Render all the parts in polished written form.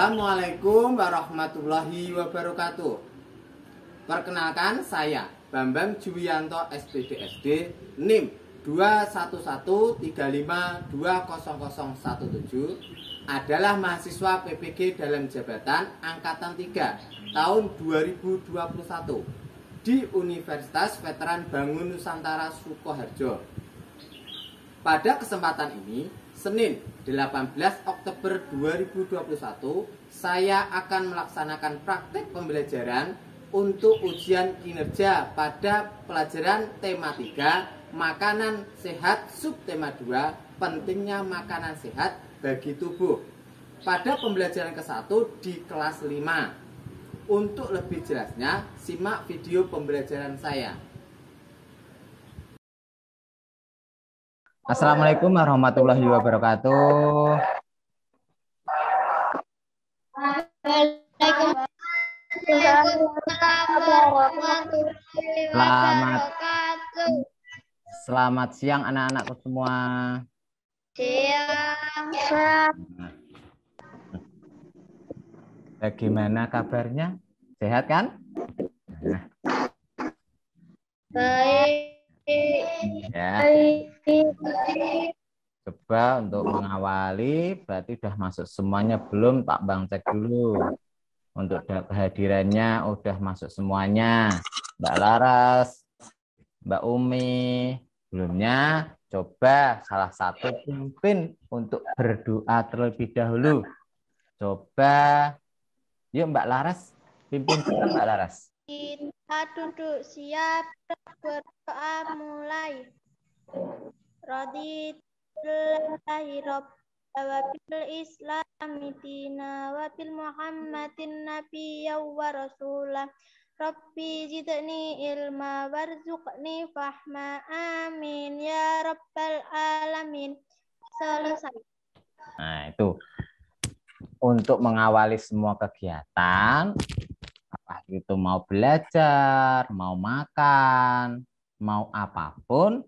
Assalamualaikum warahmatullahi wabarakatuh. Perkenalkan, saya Bambang Juwianto SPDSD NIM 21135200017 adalah mahasiswa PPG dalam jabatan Angkatan 3 tahun 2021 di Universitas Veteran Bangun Nusantara Sukoharjo. Pada kesempatan ini, Senin 18 Oktober 2021, saya akan melaksanakan praktek pembelajaran untuk ujian kinerja pada pelajaran tema 3, makanan sehat, subtema 2, pentingnya makanan sehat bagi tubuh. Pada pembelajaran ke-1 di kelas 5. Untuk lebih jelasnya, simak video pembelajaran saya. Assalamualaikum warahmatullahi wabarakatuh. Selamat siang anak-anakku semua. Siang. Bagaimana kabarnya? Sehat kan? Baik. Ya. Coba untuk mengawali, berarti udah masuk semuanya belum? Tak Bang cek dulu. Untuk kehadirannya udah masuk semuanya. Mbak Laras, Mbak Umi, belumnya coba salah satu pimpin untuk berdoa terlebih dahulu. Coba, yuk Mbak Laras, pimpin kita Mbak Laras. Kita duduk siap, berdoa mulai. Radiyallahi rabba wa bil islami dina wa bil muhammadin nabiyya wa rasulah. Rabbi zidni ilma warzuqni fahma, amin ya rabbal alamin. Selesai. Nah, itu untuk mengawali semua kegiatan, apa itu mau belajar, mau makan, mau apapun,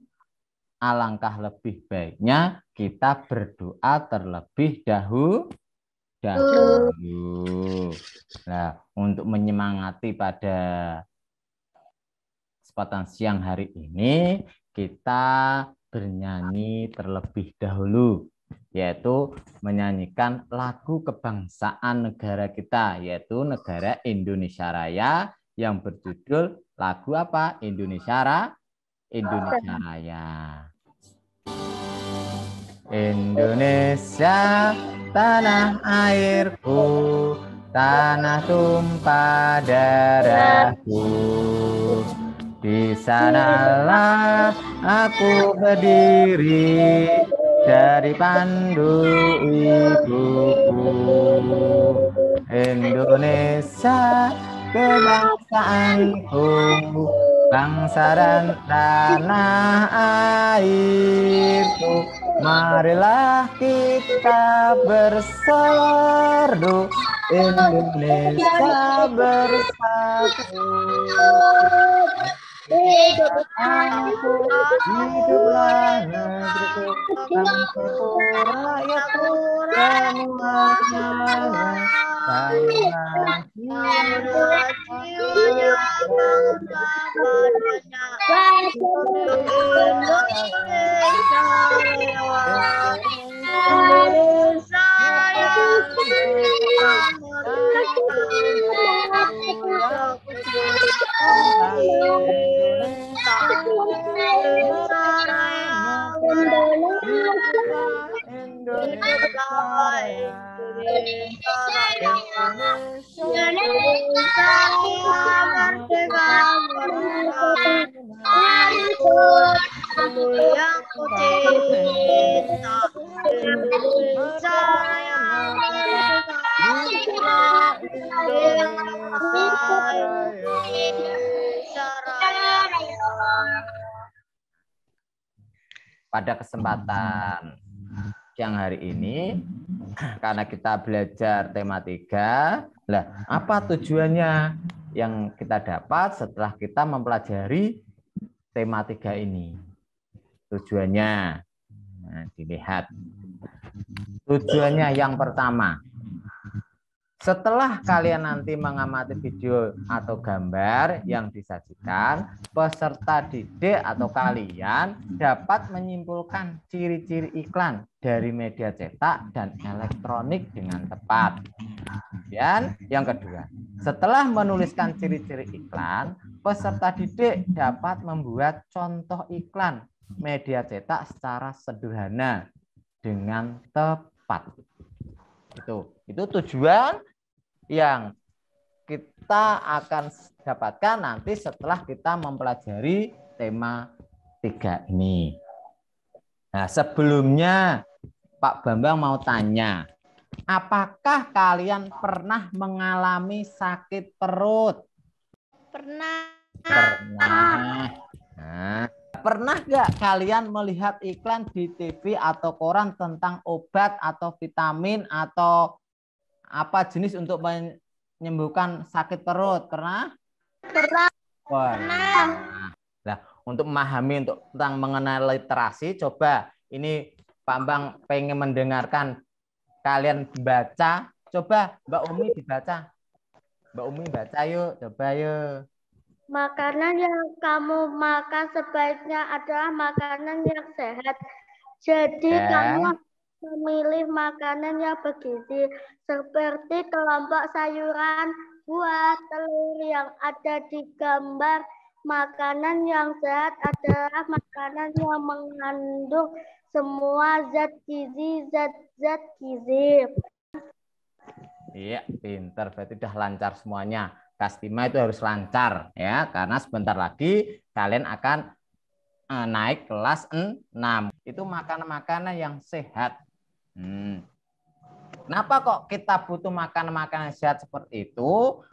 alangkah lebih baiknya kita berdoa terlebih dahulu. Nah, untuk menyemangati pada kesempatan siang hari ini, kita bernyanyi terlebih dahulu, yaitu menyanyikan lagu kebangsaan negara kita, yaitu negara Indonesia Raya, yang berjudul lagu apa? Indonesia Raya. Indonesia, tanah airku, tanah tumpah darahku. Di sanalah aku berdiri dari pandu ibuku. Indonesia, kebangsaanku, bangsa dan tanah airku. Marilah kita bersatu, Indonesia bersatu. Hiduplah negeriku, bangsaku, rakyatku, semuanya. Pada kesempatan siang hari ini, karena kita belajar tema 3, lah apa tujuannya yang kita dapat setelah kita mempelajari tema 3 ini? Tujuannya, nah, dilihat. Tujuannya yang pertama, Setelah kalian nanti mengamati video atau gambar yang disajikan, peserta didik atau kalian dapat menyimpulkan ciri-ciri iklan dari media cetak dan elektronik dengan tepat. Dan yang kedua, setelah menuliskan ciri-ciri iklan, peserta didik dapat membuat contoh iklan media cetak secara sederhana dengan tepat. Itu tujuan yang kita akan dapatkan nanti setelah kita mempelajari tema 3 ini. Nah, sebelumnya Pak Bambang mau tanya, apakah kalian pernah mengalami sakit perut? Pernah. Pernah. Nah, pernah nggak kalian melihat iklan di TV atau koran tentang obat atau vitamin atau apa jenis untuk menyembuhkan sakit perut? Pernah? Pernah. Pernah. Nah, untuk memahami tentang mengenai literasi, coba ini Pak Bambang pengen mendengarkan kalian baca. Coba Mbak Umi dibaca. Mbak Umi baca yuk, coba yuk. Makanan yang kamu makan sebaiknya adalah makanan yang sehat. Jadi kamu memilih makanan yang bergizi seperti kelompok sayuran, buah, telur yang ada di gambar. Makanan yang sehat adalah makanan yang mengandung semua zat gizi, zat-zat gizi. Iya, pinter. Berarti udah lancar semuanya. Kelas 5 itu harus lancar ya, karena sebentar lagi kalian akan naik kelas 6. Itu makanan-makanan yang sehat. Kenapa kok kita butuh makanan-makanan sehat seperti itu?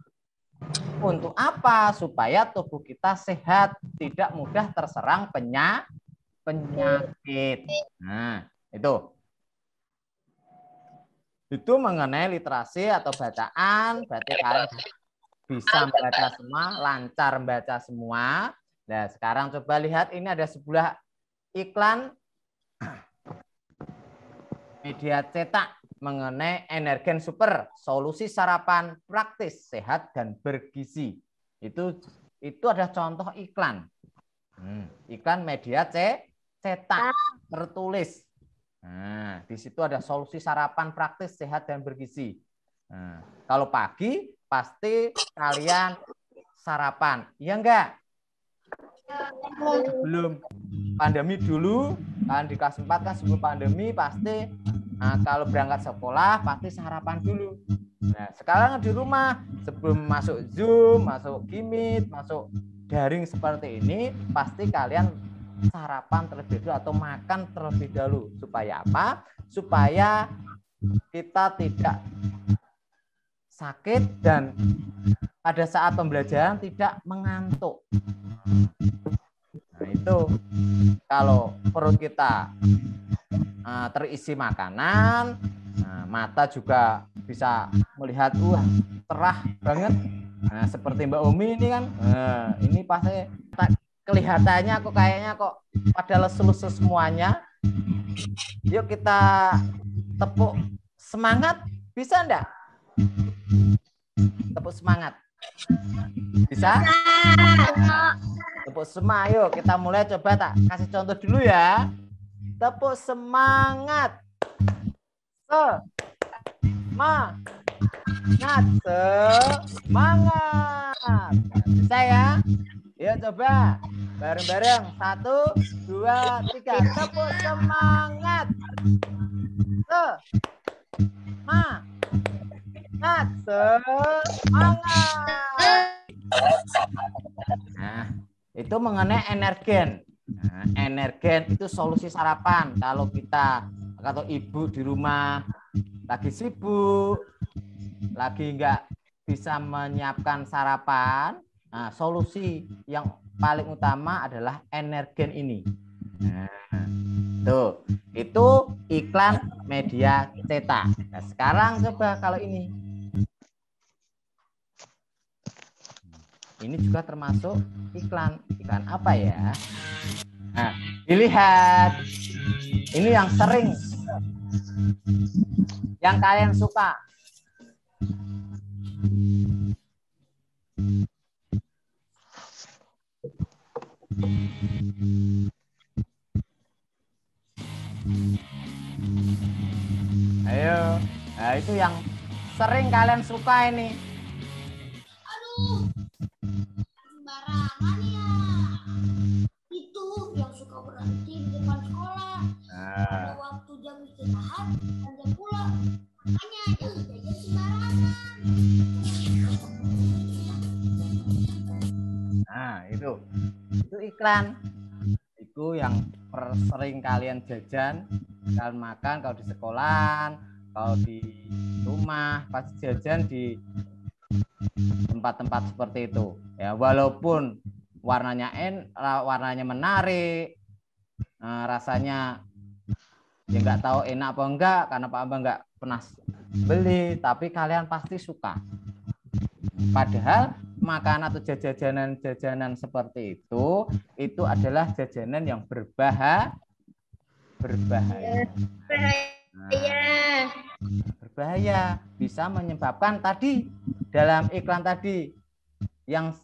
Untuk apa? Supaya tubuh kita sehat, tidak mudah terserang penyakit. Nah, itu mengenai literasi atau bacaan. Berarti kalian bisa membaca semua, lancar membaca semua. Nah, sekarang coba lihat, ini ada sebuah iklan media cetak mengenai Energen Super, solusi sarapan praktis, sehat dan bergizi. Itu ada contoh iklan. Iklan media cetak tertulis. Nah, di situ ada solusi sarapan praktis, sehat dan bergizi. Nah, kalau pagi pasti kalian sarapan, iya enggak? Sebelum pandemi dulu, kan di kelas 4 kan sebelum pandemi pasti kalau berangkat sekolah pasti sarapan dulu. Nah, sekarang di rumah sebelum masuk Zoom, masuk Gimit, masuk daring seperti ini, pasti kalian sarapan terlebih dahulu atau makan terlebih dahulu. Supaya apa? Supaya kita tidak sakit dan pada saat pembelajaran tidak mengantuk. Nah, itu kalau perut kita terisi makanan, mata juga bisa melihat cerah banget. Nah, seperti Mbak Umi ini kan, ini pasti kelihatannya kok pada lesu-lesu semuanya. Yuk kita tepuk semangat, bisa enggak? Tepuk semangat. Bisa? Tepuk semangat, yuk kita mulai, coba tak kasih contoh dulu ya. Tepuk semangat. Semangat. Bisa ya? Yuk coba. Bareng-bareng. 1, 2, 3. Tepuk semangat. Semangat. Nah, itu mengenai energen. Nah, energen itu solusi sarapan. Kalau kita atau ibu di rumah lagi sibuk, lagi nggak bisa menyiapkan sarapan, nah, solusi yang paling utama adalah energen ini. Nah, tuh, itu iklan media cetak. Nah, sekarang coba kalau ini. Ini juga termasuk iklan. Iklan apa ya? Nah, dilihat. Ini yang sering, yang kalian suka. Ayo. Nah, itu yang sering kalian suka ini. Aduh, sembarangan ya. Itu yang suka berhenti di depan sekolah. Pada waktu jam istirahat dan jam pulang. Makanya jangan jajan sembarangan. Nah, itu iklan. Itu yang sering kalian jajan, kalian makan kalau di sekolahan, kalau di rumah pasti jajan di tempat-tempat seperti itu. Ya, walaupun warnanya menarik, rasanya ya nggak tahu enak apa enggak karena Pak Abang nggak pernah beli, tapi kalian pasti suka. Padahal makanan atau jajanan seperti itu adalah jajanan yang berbahaya. Berbahaya, bisa menyebabkan tadi dalam iklan tadi yang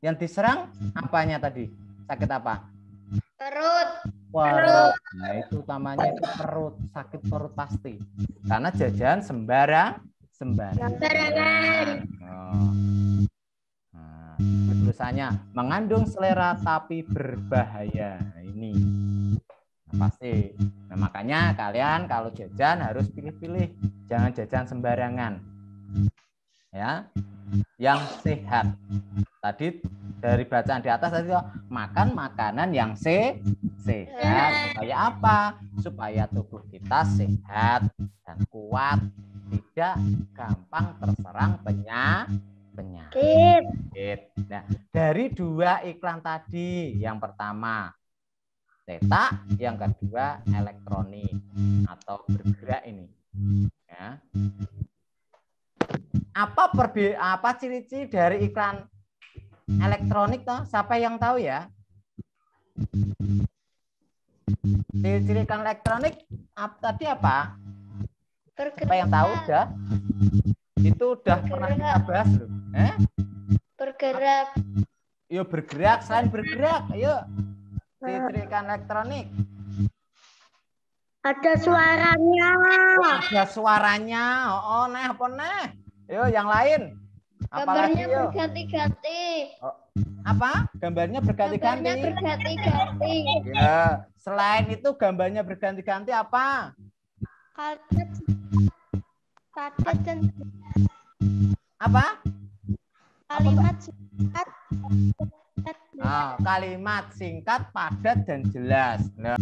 diserang apanya tadi? Sakit apa? Perut. Perut. Nah, itu utamanya itu perut, sakit perut pasti. Karena jajan sembarangan. Nah, tulisannya mengandung selera tapi berbahaya. Nah, ini pasti. Nah, makanya kalian kalau jajan harus pilih-pilih, jangan jajan sembarangan. Ya, yang sehat. Tadi dari bacaan di atas tadi makan makanan yang sehat. Supaya apa? Supaya tubuh kita sehat dan kuat, tidak gampang terserang penyakit. Nah, dari dua iklan tadi, yang pertama cetak, yang kedua elektronik atau bergerak ini. Ya. Apa ciri-ciri dari iklan elektronik toh? Siapa yang tahu ya? Ciri-ciri iklan elektronik tadi apa? Siapa yang tahu udah? Itu udah pernah kita bahas loh. Bergerak. Yuk bergerak, selain bergerak, ayo. Ciri-ciri iklan elektronik. Ada suaranya. Ada suaranya. Oh, nah apa nah? Yo, yang lain. Gambarnya Apalagi, berganti-ganti. Oh, apa? Gambarnya berganti-ganti. Gambarnya berganti-ganti. Ya, selain itu gambarnya berganti-ganti apa? Padat dan Apa? kalimat singkat. Kalimat singkat, padat dan jelas. Nah,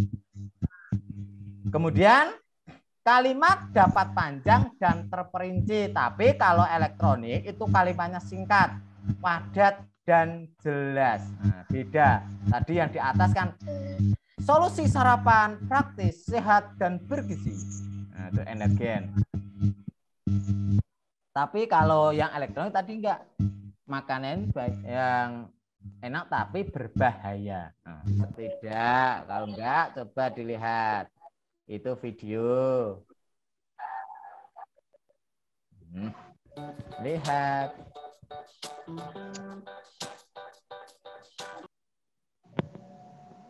kemudian kalimat dapat panjang dan terperinci, tapi kalau elektronik itu kalimatnya singkat, padat dan jelas. Nah, beda. Tadi yang di atas kan solusi sarapan praktis, sehat dan bergizi. Nah, itu energen. Tapi kalau yang elektronik tadi enggak, makanan yang enak tapi berbahaya. Nah, tidak. Kalau enggak, coba dilihat. Itu video. Lihat.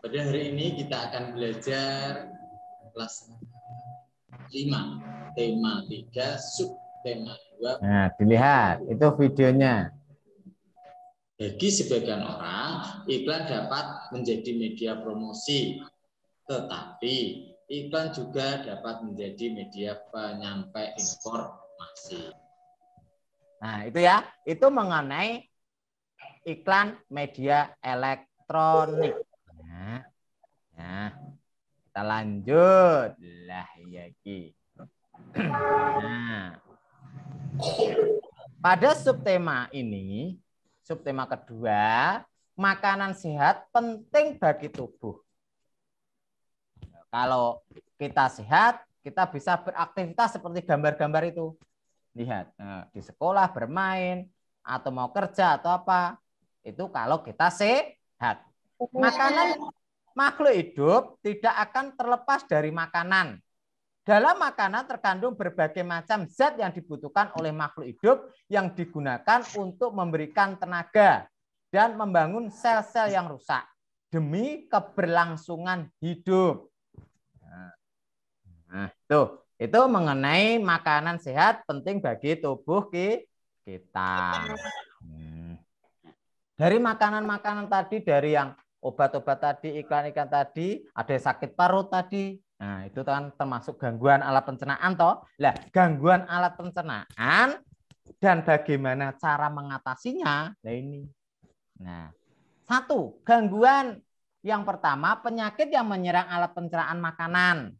Pada hari ini kita akan belajar kelas 5, tema 3, subtema 2. Nah, dilihat. Itu videonya. Bagi sebagian orang, iklan dapat menjadi media promosi, tetapi iklan juga dapat menjadi media penyampai informasi. Nah, itu ya. Itu mengenai iklan media elektronik. Nah, kita lanjut. Lah, iya ki. Nah, pada subtema ini, subtema kedua, makanan sehat penting bagi tubuh. Kalau kita sehat, kita bisa beraktivitas seperti gambar-gambar itu. Lihat, di sekolah bermain, atau mau kerja atau apa. Itu kalau kita sehat. Makanan makhluk hidup tidak akan terlepas dari makanan. Dalam makanan terkandung berbagai macam zat yang dibutuhkan oleh makhluk hidup yang digunakan untuk memberikan tenaga dan membangun sel-sel yang rusak demi keberlangsungan hidup. Nah, itu mengenai makanan sehat penting bagi tubuh kita. Dari makanan-makanan tadi, dari yang obat-obat tadi, iklan-iklan tadi, ada sakit parut tadi. Nah, itu kan termasuk gangguan alat pencernaan toh. Lah, gangguan alat pencernaan dan bagaimana cara mengatasinya. Nah, ini. Nah, satu, gangguan yang pertama penyakit yang menyerang alat pencernaan makanan.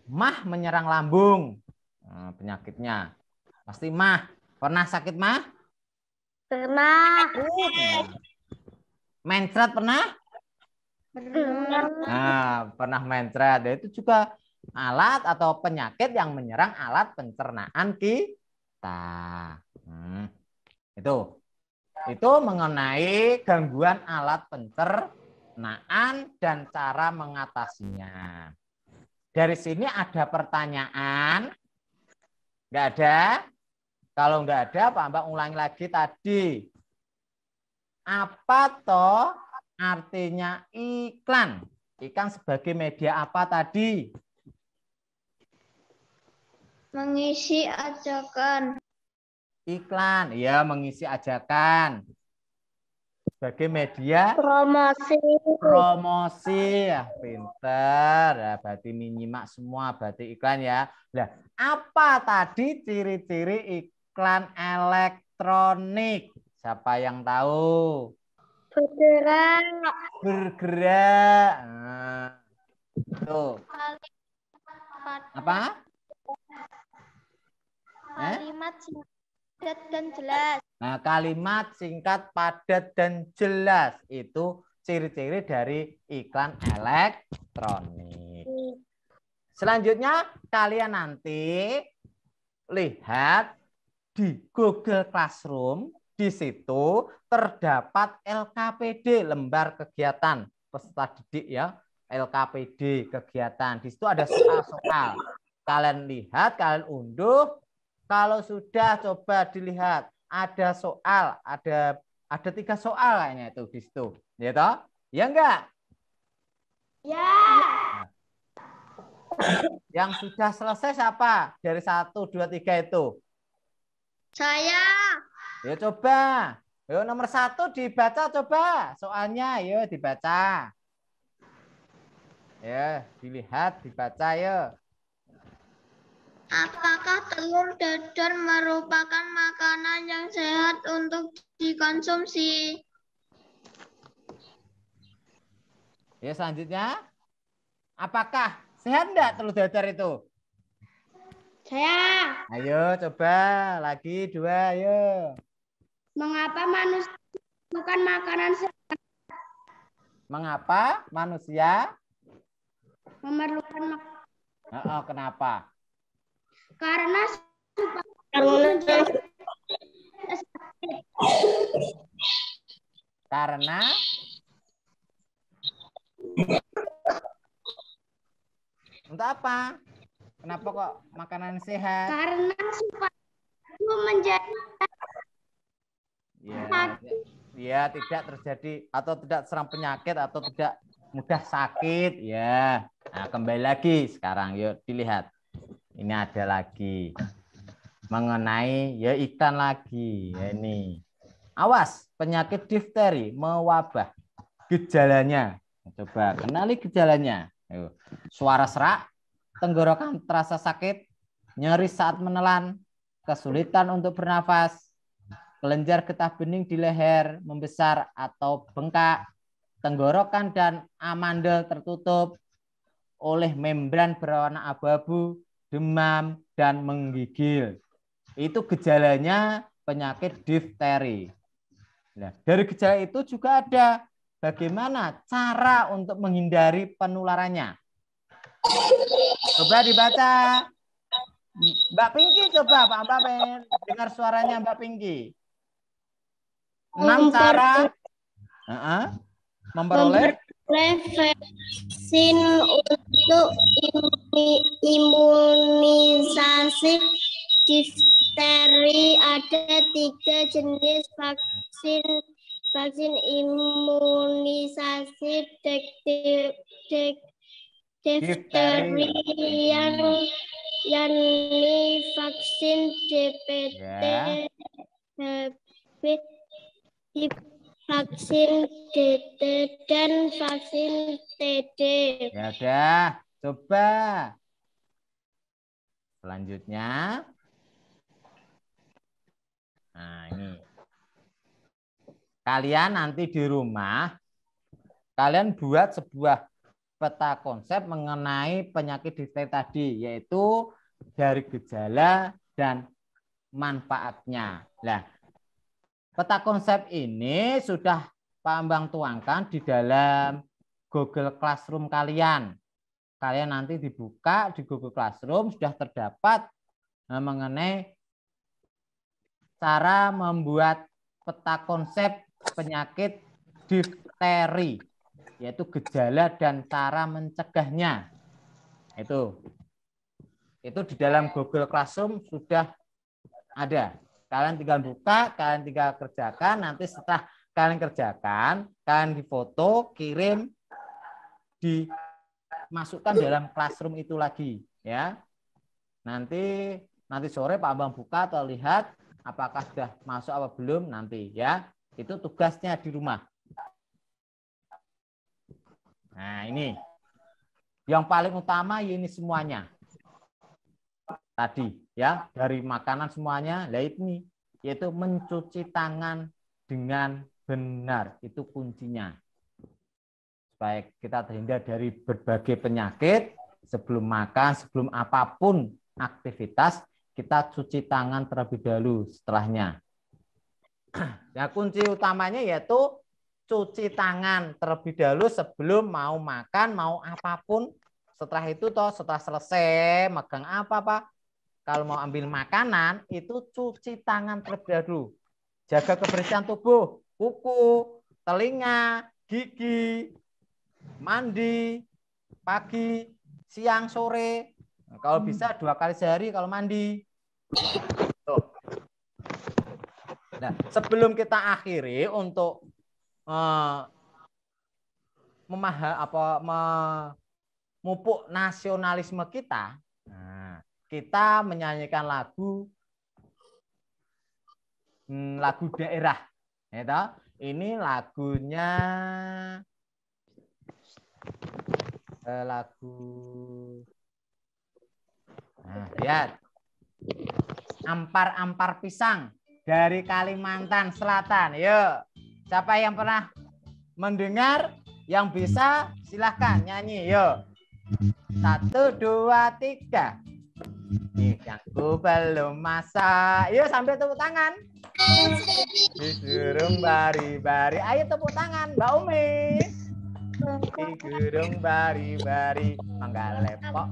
Mah menyerang lambung. Nah, penyakitnya pasti mah. Pernah sakit mah? Pernah. Mencret pernah? Nah, pernah mencret. Itu juga alat atau penyakit yang menyerang alat pencernaan kita. Itu mengenai gangguan alat pencernaan dan cara mengatasinya. Dari sini ada pertanyaan? Enggak ada? Kalau enggak ada, Pak Mbak ulangi lagi tadi. Apa toh artinya iklan? Iklan sebagai media apa tadi? Mengisi ajakan. Iklan, ya mengisi ajakan. Sebagai media Promosi. promosi. Ya, pinter. Ya, berarti nyimak semua, berarti iklan ya. Nah, apa tadi ciri-ciri iklan elektronik? Siapa yang tahu? Bergerak. Nah, tuh. Apa? Kalimat singkat dan jelas. Nah, kalimat singkat, padat, dan jelas. Itu ciri-ciri dari iklan elektronik. Selanjutnya, kalian nanti lihat di Google Classroom. Di situ terdapat LKPD, lembar kegiatan peserta didik ya, LKPD kegiatan. Di situ ada soal-soal. Kalian lihat, kalian unduh. Kalau sudah coba dilihat, ada soal, ada 3 soal kayaknya itu di situ. Ya toh? Ya enggak? Ya. Yang sudah selesai siapa? Dari 1, 2, 3 itu. Saya. Ya coba. Yo nomor 1 dibaca coba. Soalnya yo dibaca. Ya, dilihat, dibaca ya. Apakah telur dadar merupakan makanan yang sehat untuk dikonsumsi? Ya, selanjutnya. Apakah sehat enggak telur dadar itu? Saya. Ayo coba lagi 2 ayo. Mengapa manusia bukan makanan sehat? Mengapa manusia Memerlukan kenapa? karena Karena untuk apa? Kenapa kok makanan sehat? karena supaya menjadi Ya, tidak terjadi atau tidak serang penyakit atau tidak mudah sakit ya. Nah, kembali lagi sekarang yuk dilihat. Ini ada lagi mengenai ya iklan lagi ya ini. Awas, penyakit difteri mewabah. Gejalanya. Coba kenali gejalanya. Ayo. Suara serak, tenggorokan terasa sakit, nyeri saat menelan, kesulitan untuk bernafas, kelenjar getah bening di leher membesar atau bengkak, tenggorokan dan amandel tertutup oleh membran berwarna abu-abu, demam, dan menggigil. Itu gejalanya penyakit difteri. Nah, dari gejala itu juga ada bagaimana cara untuk menghindari penularannya. Coba dibaca. Mbak Pinky coba, Pak Mbak pengen dengar suaranya Mbak Pinky. 6 cara memperoleh vaksin untuk imunisasi difteri. Ada 3 jenis vaksin. Vaksin imunisasi difteri yakni vaksin DPT, HB, vaksin DT, dan vaksin TD. Ya udah, coba. Selanjutnya. Nah, ini. Kalian nanti di rumah, kalian buat sebuah peta konsep mengenai penyakit difteri tadi, yaitu dari gejala dan manfaatnya. Nah, peta konsep ini sudah Pak Ambang tuangkan di dalam Google Classroom kalian. Kalian nanti dibuka di Google Classroom, sudah terdapat mengenai cara membuat peta konsep penyakit difteri, yaitu gejala dan cara mencegahnya. Itu di dalam Google Classroom sudah ada. Kalian tinggal buka, kalian tinggal kerjakan. Nanti setelah kalian kerjakan, kalian difoto, kirim, dimasukkan dalam classroom itu lagi, ya. Nanti sore Pak Ambang buka atau lihat apakah sudah masuk apa belum nanti, ya. Itu tugasnya di rumah. Nah, ini yang paling utama ini semuanya tadi, ya, dari makanan semuanya. Nah, ini yaitu mencuci tangan dengan benar, itu kuncinya supaya kita terhindar dari berbagai penyakit. Sebelum makan, sebelum apapun aktivitas, kita cuci tangan terlebih dahulu setelahnya. Ya, kunci utamanya yaitu cuci tangan terlebih dahulu sebelum mau makan, mau apapun. Setelah itu setelah selesai megang apa Pak? Kalau mau ambil makanan itu cuci tangan terlebih dahulu. Jaga kebersihan tubuh, kuku, telinga, gigi, mandi pagi, siang, sore. Nah, kalau bisa 2 kali sehari kalau mandi. Tuh. Nah, sebelum kita akhiri untuk memupuk nasionalisme kita, nah, kita menyanyikan lagu daerah. Ya, ini lagunya nah, lihat. Ampar-ampar pisang dari Kalimantan Selatan. Yuk, siapa yang pernah mendengar, yang bisa silahkan nyanyi. Yuk, 1, 2, 3. Pisangku belum masak. Yuk, sambil tepuk tangan. Digurung bari-bari. Ayo tepuk tangan, Mbak Umi. Digurung bari-bari, mangga lepok,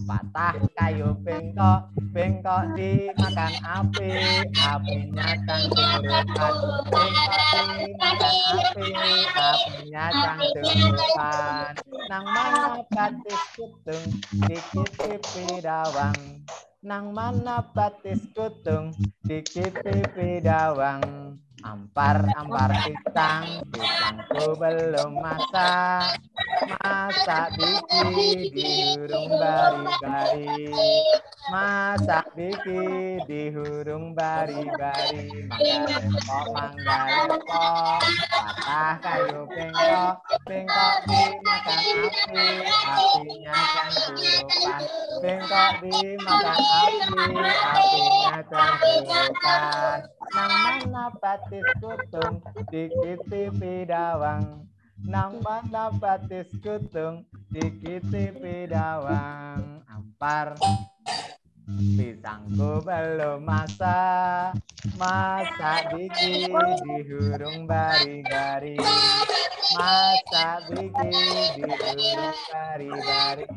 patah kayu bengkok, bengkok dimakan api, apinya cangkurukan, bengkok dimakan api, apinya cangkurukan. Nang mana batis kutung, dikit dawang. Nang mana batis kutung, dikit dawang. Ampar-ampar pisang, pisangku belum masak, masak biji di hurung bari-bari, masak biji di hurung bari-bari, mangga lepok, patah kayu bengkok, bengkok dimakan api, apinya cangkurukan, bengkok dimakan api, apinya cangkurukan. Nang mana batis kutung, dikitipi dawang. Nang mana batis kutung, dikitipi dawang. Ampar pisangku belum masak, masak biji di hurung bari-bari, masak biji di hurung bari-bari.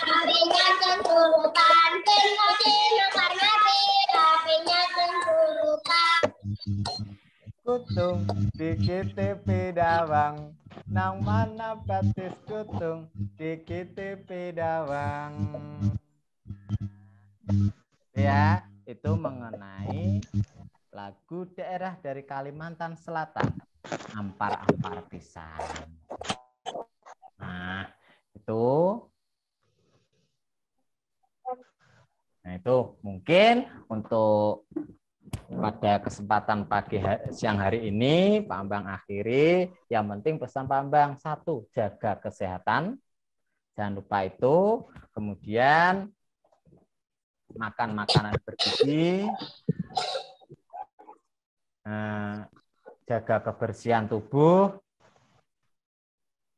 Apinya cangkurukan, kutung di KTP Dawang. Nang mana batis kutung di KTP Dawang. Ya, itu mengenai lagu daerah dari Kalimantan Selatan, Ampar-ampar pisan. Nah, itu mungkin untuk pada kesempatan siang hari ini Pak Ambang akhiri. Yang penting pesan Pak Ambang, 1, jaga kesehatan, jangan lupa itu. Kemudian makan makanan bergizi, jaga kebersihan tubuh,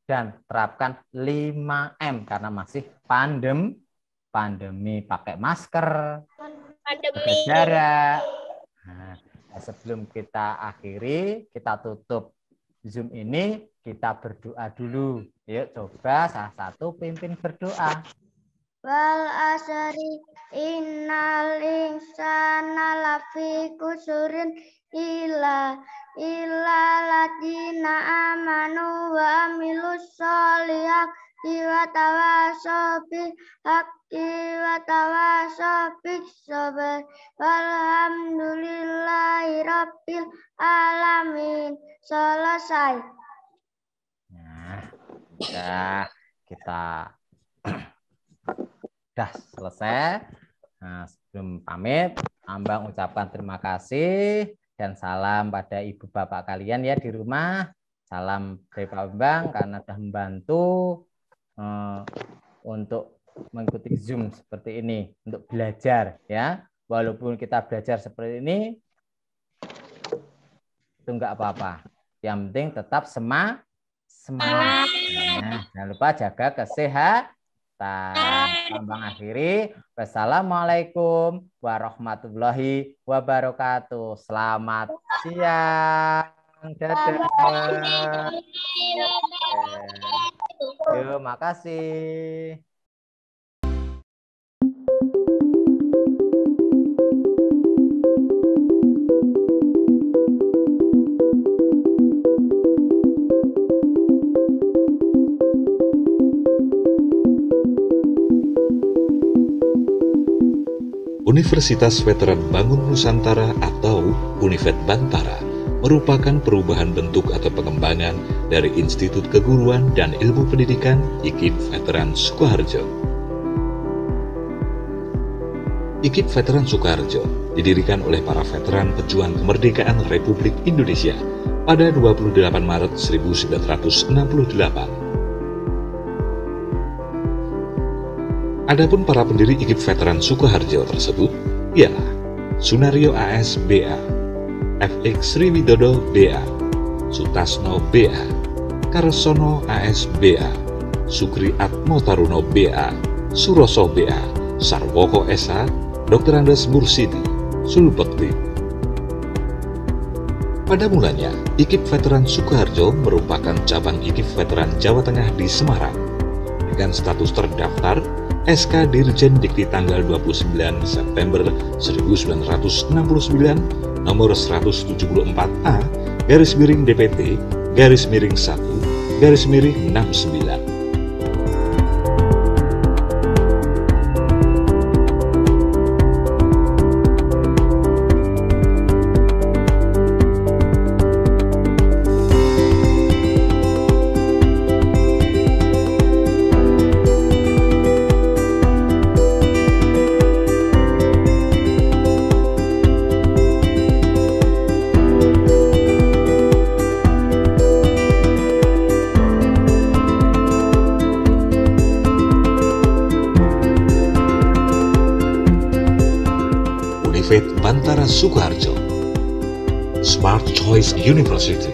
dan terapkan 5M karena masih pandemi, pakai masker, jaga jarak. Nah, sebelum kita akhiri, kita tutup Zoom ini, kita berdoa dulu. Yuk coba salah satu pimpin berdoa. Wal asri innal insana lafi kusurin illa ladina amanu wa amilus sholihati wa tawasaw bil haqqi wa tawasaw bis sabr walhamdulillahi rabbil alamin. Selesai. Nah, kita sudah selesai. Nah, sebelum pamit, Ambang ucapkan terima kasih dan salam pada ibu bapak kalian ya di rumah. Salam dari Pak Ambang karena sudah membantu untuk mengikuti Zoom seperti ini untuk belajar ya. Walaupun kita belajar seperti ini itu enggak apa-apa. Yang penting tetap semangat. Nah, jangan lupa jaga kesehatan. Ambang akhiri. Wassalamualaikum warahmatullahi wabarakatuh. Selamat siang. Dadah. Terima kasih. Universitas Veteran Bangun Nusantara atau Univet Bantara merupakan perubahan bentuk atau pengembangan dari Institut Keguruan dan Ilmu Pendidikan IKIP Veteran Sukoharjo. IKIP Veteran Sukoharjo didirikan oleh para veteran pejuang kemerdekaan Republik Indonesia pada 28 Maret 1968. Adapun para pendiri IKIP Veteran Sukoharjo tersebut ialah Sunario AS BA, FX Sriwidodo BA, Sutasno BA, Karsono AS BA, Sukri Atmo Taruno BA, Suroso BA, Sarwoko SA, Dr. Andes Mursidi, Sulbekti. Pada mulanya, IKIP Veteran Sukoharjo merupakan cabang IKIP Veteran Jawa Tengah di Semarang dengan status terdaftar SK Dirjen Dikti tanggal 29 September 1969 nomor 174A /DPT /1 /69. Bantara Sukoharjo, Smart Choice University.